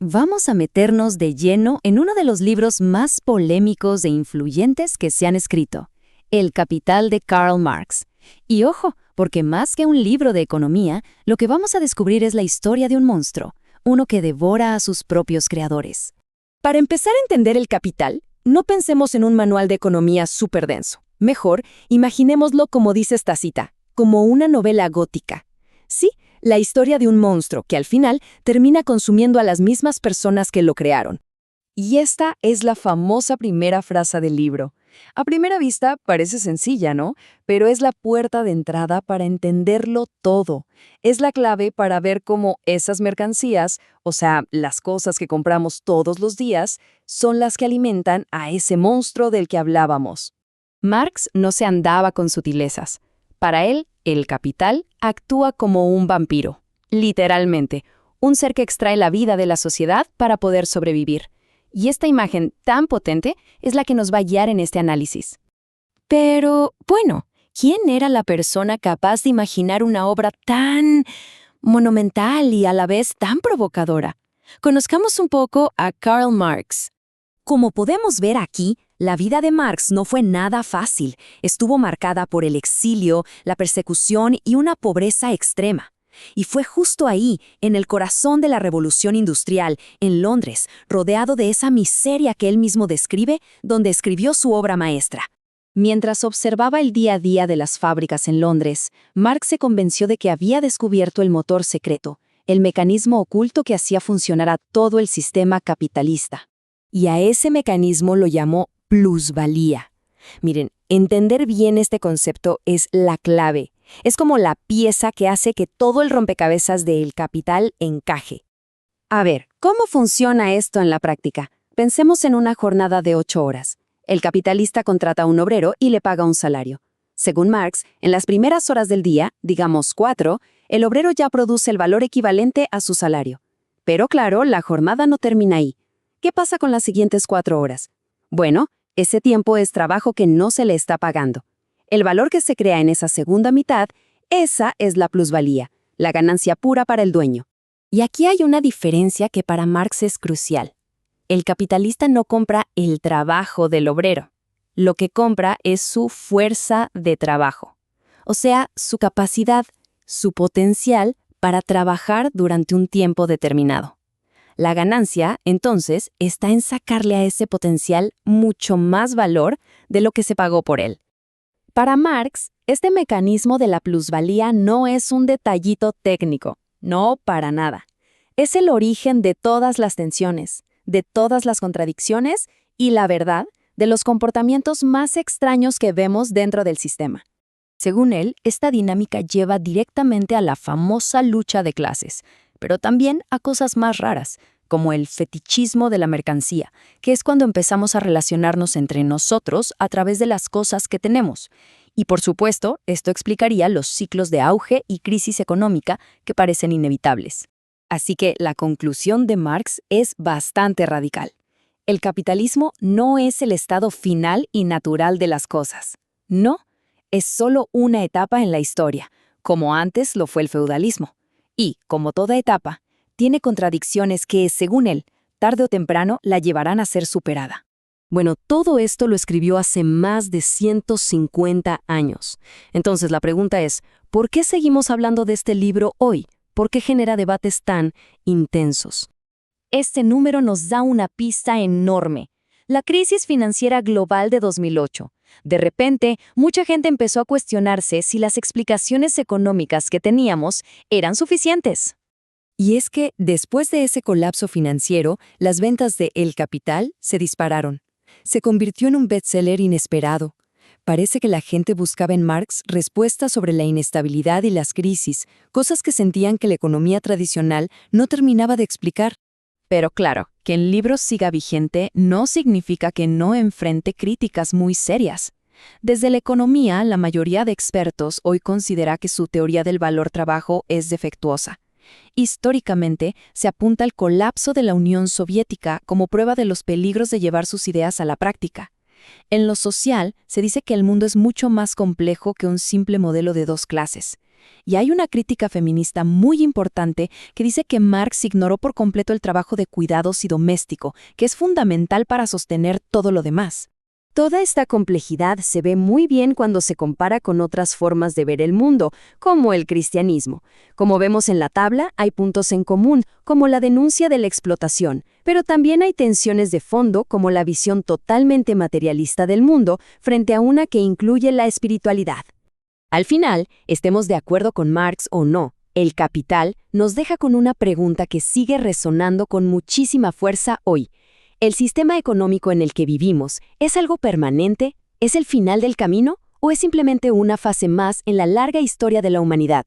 Vamos a meternos de lleno en uno de los libros más polémicos e influyentes que se han escrito, El Capital de Karl Marx. Y ojo, porque más que un libro de economía, lo que vamos a descubrir es la historia de un monstruo, uno que devora a sus propios creadores. Para empezar a entender El Capital, no pensemos en un manual de economía súper denso. Mejor, imaginémoslo como dice esta cita, como una novela gótica. Sí, la historia de un monstruo que al final termina consumiendo a las mismas personas que lo crearon. Y esta es la famosa primera frase del libro. A primera vista parece sencilla, ¿no? Pero es la puerta de entrada para entenderlo todo. Es la clave para ver cómo esas mercancías, o sea, las cosas que compramos todos los días, son las que alimentan a ese monstruo del que hablábamos. Marx no se andaba con sutilezas. Para él, el capital actúa como un vampiro, literalmente, un ser que extrae la vida de la sociedad para poder sobrevivir. Y esta imagen tan potente es la que nos va a guiar en este análisis. Pero, bueno, ¿quién era la persona capaz de imaginar una obra tan monumental y a la vez tan provocadora? Conozcamos un poco a Karl Marx. Como podemos ver aquí, la vida de Marx no fue nada fácil. Estuvo marcada por el exilio, la persecución y una pobreza extrema. Y fue justo ahí, en el corazón de la Revolución Industrial, en Londres, rodeado de esa miseria que él mismo describe, donde escribió su obra maestra. Mientras observaba el día a día de las fábricas en Londres, Marx se convenció de que había descubierto el motor secreto, el mecanismo oculto que hacía funcionar a todo el sistema capitalista. Y a ese mecanismo lo llamó plusvalía. Miren, entender bien este concepto es la clave. Es como la pieza que hace que todo el rompecabezas del capital encaje. A ver, ¿cómo funciona esto en la práctica? Pensemos en una jornada de 8 horas. El capitalista contrata a un obrero y le paga un salario. Según Marx, en las primeras horas del día, digamos 4, el obrero ya produce el valor equivalente a su salario. Pero claro, la jornada no termina ahí. ¿Qué pasa con las siguientes 4 horas? Bueno, ese tiempo es trabajo que no se le está pagando. El valor que se crea en esa segunda mitad, esa es la plusvalía, la ganancia pura para el dueño. Y aquí hay una diferencia que para Marx es crucial. El capitalista no compra el trabajo del obrero. Lo que compra es su fuerza de trabajo. O sea, su capacidad, su potencial para trabajar durante un tiempo determinado. La ganancia, entonces, está en sacarle a ese potencial mucho más valor de lo que se pagó por él. Para Marx, este mecanismo de la plusvalía no es un detallito técnico, no para nada. Es el origen de todas las tensiones, de todas las contradicciones y, la verdad, de los comportamientos más extraños que vemos dentro del sistema. Según él, esta dinámica lleva directamente a la famosa lucha de clases, pero también a cosas más raras, como el fetichismo de la mercancía, que es cuando empezamos a relacionarnos entre nosotros a través de las cosas que tenemos. Y por supuesto, esto explicaría los ciclos de auge y crisis económica que parecen inevitables. Así que la conclusión de Marx es bastante radical. El capitalismo no es el estado final y natural de las cosas. No, es solo una etapa en la historia, como antes lo fue el feudalismo. Y, como toda etapa, tiene contradicciones que, según él, tarde o temprano la llevarán a ser superada. Bueno, todo esto lo escribió hace más de 150 años. Entonces la pregunta es, ¿por qué seguimos hablando de este libro hoy? ¿Por qué genera debates tan intensos? Este número nos da una pista enorme. La crisis financiera global de 2008. De repente, mucha gente empezó a cuestionarse si las explicaciones económicas que teníamos eran suficientes. Y es que, después de ese colapso financiero, las ventas de El Capital se dispararon. Se convirtió en un bestseller inesperado. Parece que la gente buscaba en Marx respuestas sobre la inestabilidad y las crisis, cosas que sentían que la economía tradicional no terminaba de explicar. Pero claro, que el libro siga vigente no significa que no enfrente críticas muy serias. Desde la economía, la mayoría de expertos hoy considera que su teoría del valor trabajo es defectuosa. Históricamente, se apunta al colapso de la Unión Soviética como prueba de los peligros de llevar sus ideas a la práctica. En lo social, se dice que el mundo es mucho más complejo que un simple modelo de 2 clases. Y hay una crítica feminista muy importante que dice que Marx ignoró por completo el trabajo de cuidados y doméstico, que es fundamental para sostener todo lo demás. Toda esta complejidad se ve muy bien cuando se compara con otras formas de ver el mundo, como el cristianismo. Como vemos en la tabla, hay puntos en común, como la denuncia de la explotación, pero también hay tensiones de fondo, como la visión totalmente materialista del mundo, frente a una que incluye la espiritualidad. Al final, estemos de acuerdo con Marx o no, el Capital nos deja con una pregunta que sigue resonando con muchísima fuerza hoy. ¿El sistema económico en el que vivimos es algo permanente? ¿Es el final del camino? ¿O es simplemente una fase más en la larga historia de la humanidad?